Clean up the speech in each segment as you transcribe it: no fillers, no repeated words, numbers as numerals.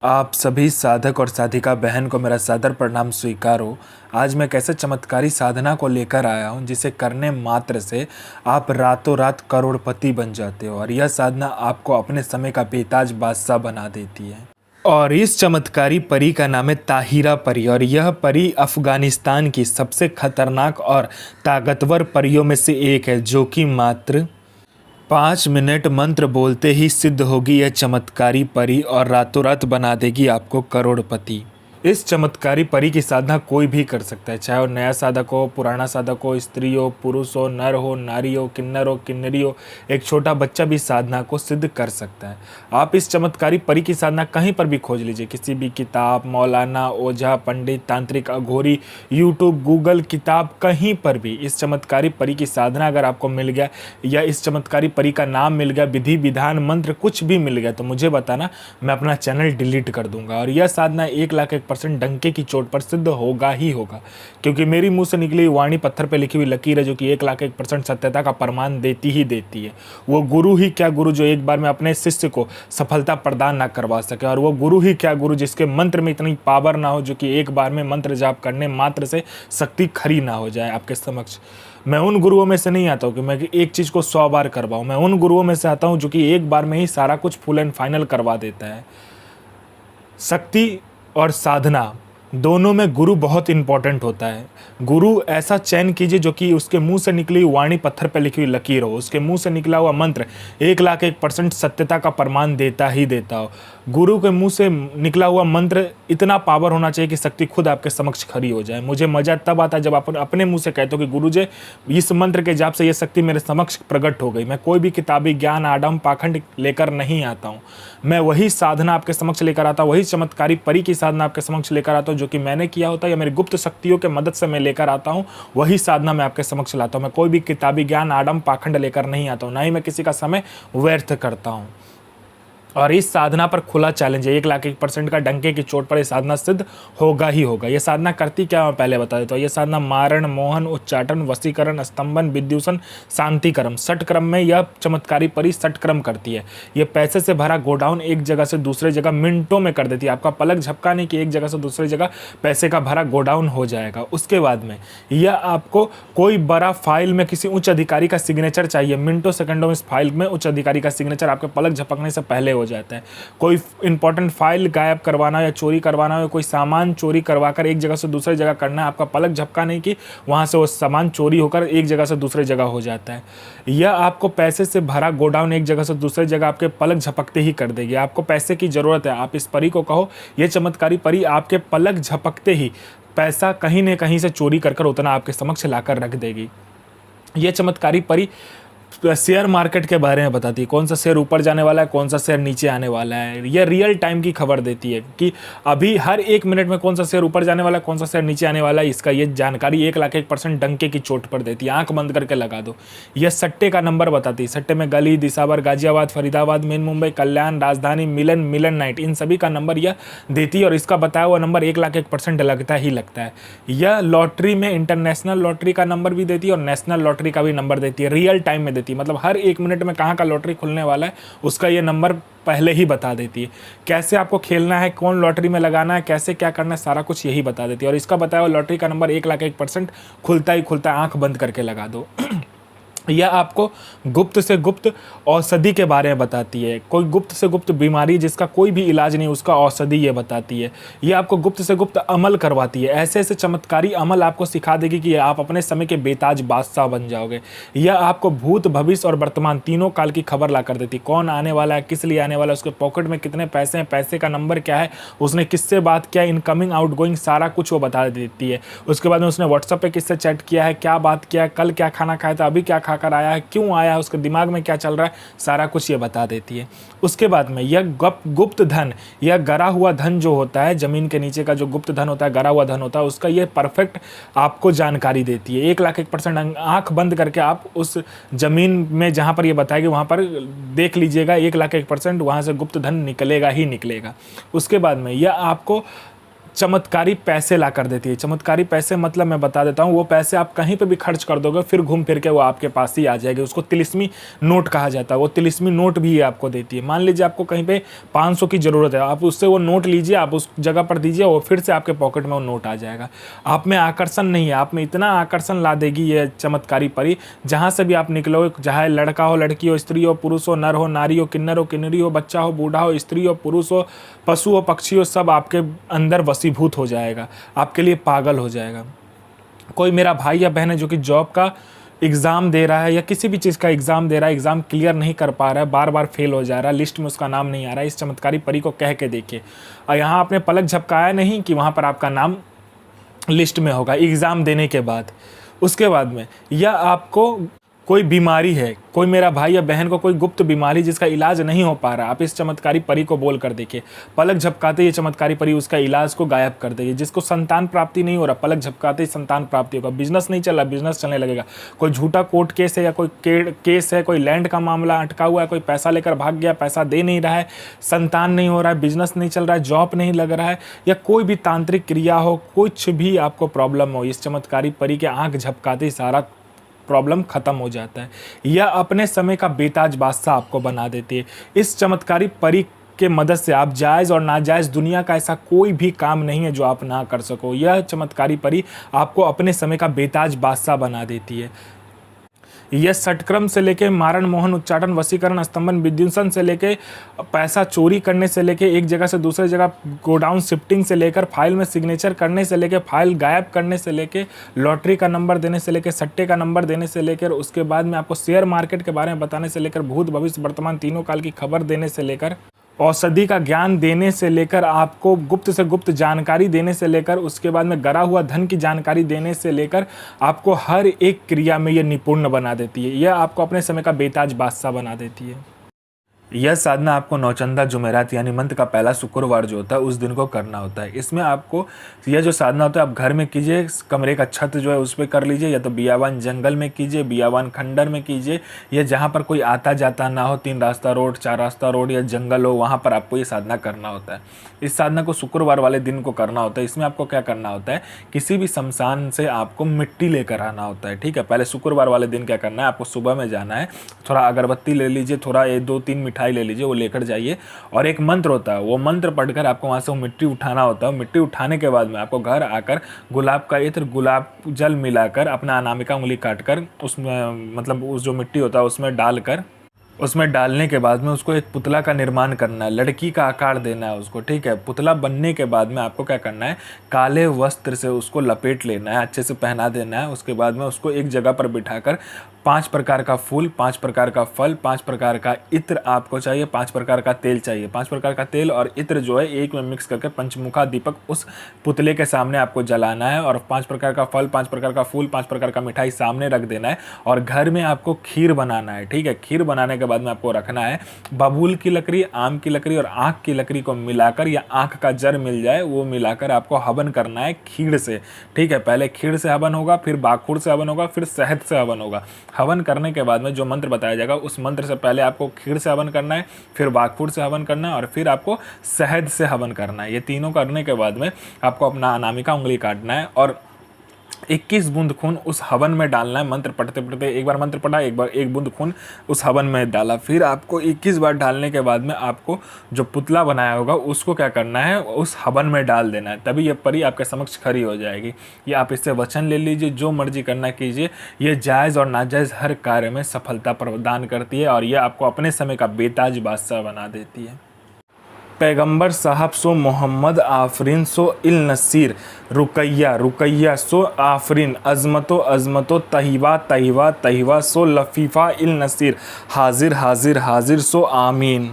आप सभी साधक और साधिका बहन को मेरा सादर प्रणाम स्वीकारो। आज मैं कैसे चमत्कारी साधना को लेकर आया हूँ जिसे करने मात्र से आप रातों रात करोड़पति बन जाते हो और यह साधना आपको अपने समय का बेताज बादशाह बना देती है। और इस चमत्कारी परी का नाम है ताहिरा परी और यह परी अफगानिस्तान की सबसे खतरनाक और ताकतवर परियों में से एक है जो कि मात्र 5 मिनट मंत्र बोलते ही सिद्ध होगी यह चमत्कारी परी और रातों रात बना देगी आपको करोड़पति। इस चमत्कारी परी की साधना कोई भी कर सकता है, चाहे वो नया साधक हो, पुराना साधक हो, स्त्री हो, पुरुष हो, नर हो, नारी हो, किन्नर हो, किन्नरी हो, एक छोटा बच्चा भी साधना को सिद्ध कर सकता है। आप इस चमत्कारी परी की साधना कहीं पर भी खोज लीजिए, किसी भी किताब, मौलाना, ओझा, पंडित, तांत्रिक, अघोरी, यूट्यूब, गूगल, किताब, कहीं पर भी इस चमत्कारी परी की साधना अगर आपको मिल गया या इस चमत्कारी परी का नाम मिल गया, विधि विधान मंत्र कुछ भी मिल गया तो मुझे बताना, मैं अपना चैनल डिलीट कर दूंगा। और यह साधना 1,01% डंके की चोट पर सिद्ध होगा ही होगा, क्योंकि मेरी मुंह से निकली वाणी पत्थर पे लिखी हुई लकीर है जो कि 1,01% सत्यता का प्रमाण देती ही देती है। वो गुरु ही क्या गुरु जो एक बार में अपने शिष्य को सफलता प्रदान ना करवा सके, और वो गुरु ही क्या गुरु जिसके मंत्र में इतनी पावर ना हो जो कि एक बार में मंत्र जाप करने मात्र से शक्ति खड़ी ना हो जाए आपके समक्ष। मैं उन गुरुओं में से नहीं आता हूँ कि मैं एक चीज़ को 100 बार करवाऊँ, मैं उन गुरुओं में से आता हूँ जो कि एक बार में ही सारा कुछ फुल एंड फाइनल करवा देता है। शक्ति और साधना दोनों में गुरु बहुत इंपॉर्टेंट होता है। गुरु ऐसा चयन कीजिए जो कि उसके मुंह से निकली हुई वाणी पत्थर पर लिखी हुई लकीर हो, उसके मुंह से निकला हुआ मंत्र 1,01% सत्यता का प्रमाण देता ही देता हो। गुरु के मुंह से निकला हुआ मंत्र इतना पावर होना चाहिए कि शक्ति खुद आपके समक्ष खड़ी हो जाए। मुझे मजा तब आता है जब आप अपने मुंह से कहते हो कि गुरु जी इस मंत्र के जाप से ये शक्ति मेरे समक्ष प्रकट हो गई। मैं कोई भी किताबी ज्ञान, आडम, पाखंड लेकर नहीं आता हूँ, मैं वही साधना आपके समक्ष लेकर आता हूँ, वही चमत्कारी परी की साधना आपके समक्ष लेकर आता हूँ जो कि मैंने किया होता है या मेरी गुप्त शक्तियों के मदद से मैं लेकर आता हूँ, वही साधना मैं आपके समक्ष लाता हूँ। मैं कोई भी किताबी ज्ञान, आडम, पाखंड लेकर नहीं आता हूँ, ना ही मैं किसी का समय व्यर्थ करता हूँ। और इस साधना पर खुला चैलेंज है, 1,01% का डंके की चोट पर यह साधना सिद्ध होगा ही होगा। यह साधना करती क्या, मैं पहले बता देता हूँ। यह साधना मारण, मोहन, उच्चाटन, वशीकरण, स्तंभन, विद्युषण, शांतिक्रम, षटक्रम में यह चमत्कारी परी षटक्रम करती है। यह पैसे से भरा गोडाउन एक जगह से दूसरे जगह मिनटों में कर देती है। आपका पलक झपकाने की एक जगह से दूसरी जगह पैसे का भरा गोडाउन हो जाएगा। उसके बाद में यह आपको कोई बड़ा फाइल में किसी उच्च अधिकारी का सिग्नेचर चाहिए, मिनटों सेकंडों में इस फाइल में उच्च अधिकारी का सिग्नेचर आपके पलक झपकने से पहले हो जाता है। कोई इंपॉर्टेंट फाइल गायब करवाना या चोरी करवाना हो, कोई सामान चोरी करवाकर एक जगह से दूसरी जगह करना है, आपका पलक झपका नहीं कि वहां से वो सामान चोरी होकर एक जगह से दूसरी जगह हो जाता है। यह आपको पैसे से भरा गोडाउन एक जगह से दूसरी जगह आपके पलक झपकते ही कर देगी। आपको पैसे की जरूरत है, आप इस परी को कहो, यह चमत्कारी परी आपके पलक झपकते ही पैसा कहीं न कहीं से चोरी कर उतना आपके समक्ष लाकर रख देगी। यह चमत्कारी परी शेयर मार्केट के बारे में बताती है, कौन सा शेयर ऊपर जाने वाला है, कौन सा शेयर नीचे आने वाला है। यह रियल टाइम की खबर देती है कि अभी हर 1 मिनट में कौन सा शेयर ऊपर जाने वाला है, कौन सा शेयर नीचे आने वाला है। इसका ये जानकारी 1,01% डंके की चोट पर देती है। आंख बंद करके लगा दो। यह सट्टे का नंबर बताती है। सट्टे में गली, दिसावर, गाजियाबाद, फरीदाबाद, मेन मुंबई, कल्याण, राजधानी, मिलन, मिलन नाइट, इन सभी का नंबर यह देती है और इसका बताया हुआ नंबर 1,01% लगता ही लगता है। यह लॉटरी में इंटरनेशनल लॉटरी का नंबर भी देती है और नेशनल लॉटरी का भी नंबर देती है। रियल टाइम में देती है, मतलब हर 1 मिनट में कहाँ का लॉटरी खुलने वाला है उसका ये नंबर पहले ही बता देती है। कैसे आपको खेलना है, कौन लॉटरी में लगाना है, कैसे क्या करना है, सारा कुछ यही बता देती है। और इसका बताया हुआ लॉटरी का नंबर 1,01% खुलता ही खुलता है। आंख बंद करके लगा दो। यह आपको गुप्त से गुप्त औषधि के बारे में बताती है। कोई गुप्त से गुप्त बीमारी जिसका कोई भी इलाज नहीं, उसका औषधि ये बताती है। यह आपको गुप्त से गुप्त अमल करवाती है। ऐसे ऐसे चमत्कारी अमल आपको सिखा देगी कि आप अपने समय के बेताज बादशाह बन जाओगे। यह आपको भूत, भविष्य और वर्तमान तीनों काल की खबर ला कर देती है। कौन आने वाला है, किस लिए आने वाला है, उसके पॉकेट में कितने पैसे हैं, पैसे का नंबर क्या है, उसने किससे बात किया, इनकमिंग आउटगोइंग सारा कुछ वो बता देती है। उसके बाद में उसने व्हाट्सएप पे किससे चैट किया है, क्या बात किया, कल क्या खाना खाया था, अभी क्या खाकर आया है, क्यों आया है, उसके दिमाग में क्या चल रहा है, सारा कुछ ये बता देती है। उसके बाद में यह गुप्त धन, यह गरा हुआ धन जो होता है, जमीन के नीचे का जो गुप्त धन होता है, गरा हुआ धन होता है, उसका ये परफेक्ट आपको जानकारी देती है। 1,01% आंख बंद करके आप उस जमीन में जहां पर ये बताएगी वहां पर देख लीजिएगा, 1,01% वहां से गुप्त धन निकलेगा ही निकलेगा। उसके बाद में यह आपको चमत्कारी पैसे ला कर देती है। चमत्कारी पैसे मतलब मैं बता देता हूँ, वो पैसे आप कहीं पे भी खर्च कर दोगे फिर घूम फिर के वो आपके पास ही आ जाएगी। उसको तिलिस्मी नोट कहा जाता है। वो तिलिस्मी नोट भी आपको देती है। मान लीजिए आपको कहीं पे 500 की ज़रूरत है, आप उससे वो नोट लीजिए, आप उस जगह पर दीजिए, वो फिर से आपके पॉकेट में वो नोट आ जाएगा। आप में आकर्षण नहीं है, आप में इतना आकर्षण ला देगी ये चमत्कारी परी, जहाँ से भी आप निकलो, चाहे लड़का हो, लड़की हो, स्त्री हो, पुरुष हो, नर हो, नारी हो, किन्नर हो, किन्नरी हो, बच्चा हो, बूढ़ा हो, स्त्री हो, पुरुष हो, पशु हो, पक्षी हो, सब आपके अंदर वशीभूत हो जाएगा, आपके लिए पागल हो जाएगा। कोई मेरा भाई या बहन है जो कि जॉब का एग्ज़ाम दे रहा है या किसी भी चीज़ का एग्ज़ाम दे रहा है, एग्ज़ाम क्लियर नहीं कर पा रहा है, बार बार फेल हो जा रहा है, लिस्ट में उसका नाम नहीं आ रहा है, इस चमत्कारी परी को कह के देखिए। और यहाँ आपने पलक झपकाया नहीं कि वहाँ पर आपका नाम लिस्ट में होगा एग्ज़ाम देने के बाद। उसके बाद में, या आपको कोई बीमारी है, कोई मेरा भाई या बहन को कोई गुप्त बीमारी जिसका इलाज नहीं हो पा रहा, आप इस चमत्कारी परी को बोल कर देखिए, पलक झपकाते ये चमत्कारी परी उसका इलाज को गायब कर देगी। जिसको संतान प्राप्ति नहीं हो रहा, पलक झपकाते ही संतान प्राप्ति होगा। बिजनेस नहीं चल रहा, बिजनेस चलने लगेगा। कोई झूठा कोर्ट केस है या कोई केस है, कोई लैंड का मामला अटका हुआ है, कोई पैसा लेकर भाग गया, पैसा दे नहीं रहा है, संतान नहीं हो रहा है, बिजनेस नहीं चल रहा है, जॉब नहीं लग रहा है, या कोई भी तांत्रिक क्रिया हो, कुछ भी आपको प्रॉब्लम हो, इस चमत्कारी परी के आँख झपकाते ही सारा प्रॉब्लम ख़त्म हो जाता है। या अपने समय का बेताज बादशाह आपको बना देती है। इस चमत्कारी परी के मदद से आप जायज़ और नाजायज़ दुनिया का ऐसा कोई भी काम नहीं है जो आप ना कर सको। यह चमत्कारी परी आपको अपने समय का बेताज बादशाह बना देती है। यह षटक्रम से लेके मारण मोहन उच्चाटन वशीकरण स्तंभन विध्वंसन से लेके पैसा चोरी करने से लेके एक जगह से दूसरे जगह गोडाउन शिफ्टिंग से लेकर फाइल में सिग्नेचर करने से लेके फाइल गायब करने से लेके लॉटरी का नंबर देने से लेके सट्टे का नंबर देने से लेकर उसके बाद में आपको शेयर मार्केट के बारे में बताने से लेकर भूत भविष्य वर्तमान तीनों काल की खबर देने से लेकर औषधि का ज्ञान देने से लेकर आपको गुप्त से गुप्त जानकारी देने से लेकर उसके बाद में गरा हुआ धन की जानकारी देने से लेकर आपको हर एक क्रिया में ये निपुण बना देती है। यह आपको अपने समय का बेताज बादशाह बना देती है। यह साधना आपको नौचंदा जुमेरात यानी मंथ का पहला शुक्रवार जो होता है उस दिन को करना होता है। इसमें आपको यह जो साधना होता है आप घर में कीजिए, कमरे का छत जो है उस पर कर लीजिए, या तो बियावान जंगल में कीजिए, बियावान खंडर में कीजिए, या जहाँ पर कोई आता जाता ना हो, 3 रास्ता रोड, 4 रास्ता रोड या जंगल हो, वहाँ पर आपको ये साधना करना होता है। इस साधना को शुक्रवार वाले दिन को करना होता है। इसमें आपको क्या करना होता है, किसी भी शमशान से आपको मिट्टी लेकर आना होता है। ठीक है, पहले शुक्रवार वाले दिन क्या करना है, आपको सुबह में जाना है, थोड़ा अगरबत्ती ले लीजिए, थोड़ा 2-3 मिठाई ले लीजिए, वो लेकर जाइए, और एक मंत्र होता है, वो मंत्र पढ़कर आपको वहाँ से वो मिट्टी उठाना होता है। मिट्टी उठाने के बाद में आपको घर आकर गुलाब का इत्र, गुलाब जल मिलाकर अपना अनामिका उंगली काटकर उसमें मतलब उस जो मिट्टी होता है उसमें डालकर, उसमें डालने के बाद में उसको एक पुतला का निर्माण करना है, लड़की का आकार देना है उसको। ठीक है, पुतला बनने के बाद में आपको क्या करना है, काले वस्त्र से उसको लपेट लेना है, अच्छे से पहना देना है। उसके बाद में उसको एक जगह पर बिठाकर 5 प्रकार का फूल, 5 प्रकार का फल, 5 प्रकार का इत्र आपको चाहिए, 5 प्रकार का तेल चाहिए। 5 प्रकार का तेल और इत्र जो है एक में मिक्स करके पंचमुखा दीपक उस पुतले के सामने आपको जलाना है, और 5 प्रकार का फल, 5 प्रकार का फूल, 5 प्रकार का मिठाई सामने रख देना है, और घर में आपको खीर बनाना है। ठीक है, खीर बनाने के बाद में आपको रखना है बबूल की लकड़ी, आम की लकड़ी और आँख की लकड़ी को मिलाकर, या आँख का जर मिल जाए वो मिलाकर आपको हवन करना है खीर से। ठीक है, पहले खीर से हवन होगा, फिर बाखुर से हवन होगा, फिर शहद से हवन होगा। हवन करने के बाद में जो मंत्र बताया जाएगा उस मंत्र से पहले आपको खीर से हवन करना है, फिर बाखुर से हवन करना है, और फिर आपको शहद से हवन करना है। ये तीनों करने के बाद में आपको अपना अनामिका उंगली काटना है और 21 बूंद खून उस हवन में डालना है। मंत्र पढ़ते पढ़ते एक बार मंत्र पढ़ा, एक बार 1 बूंद खून उस हवन में डाला, फिर आपको 21 बार डालने के बाद में आपको जो पुतला बनाया होगा उसको क्या करना है, उस हवन में डाल देना है। तभी ये परी आपके समक्ष खड़ी हो जाएगी। ये आप इससे वचन ले लीजिए, जो मर्जी करना कीजिए। ये जायज़ और नाजायज़ हर कार्य में सफलता प्रदान करती है, और यह आपको अपने समय का बेताज बादशाह बना देती है। पैगंबर साहब सो मोहम्मद आफरीन सो इल नसीर, रुकैया रुकैया सो आफरीन, अज़मतो अज़मतो तहीवा तहीवा तहीवा सो लफीफ़ा इल नसीर, हाजिर हाजिर हाजिर सो आमीन।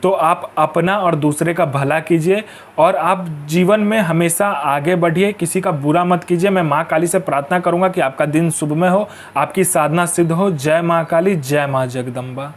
तो आप अपना और दूसरे का भला कीजिए, और आप जीवन में हमेशा आगे बढ़िए, किसी का बुरा मत कीजिए। मैं माँ काली से प्रार्थना करूँगा कि आपका दिन शुभ में हो, आपकी साधना सिद्ध हो। जय माँ काली, जय माँ जगदम्बा।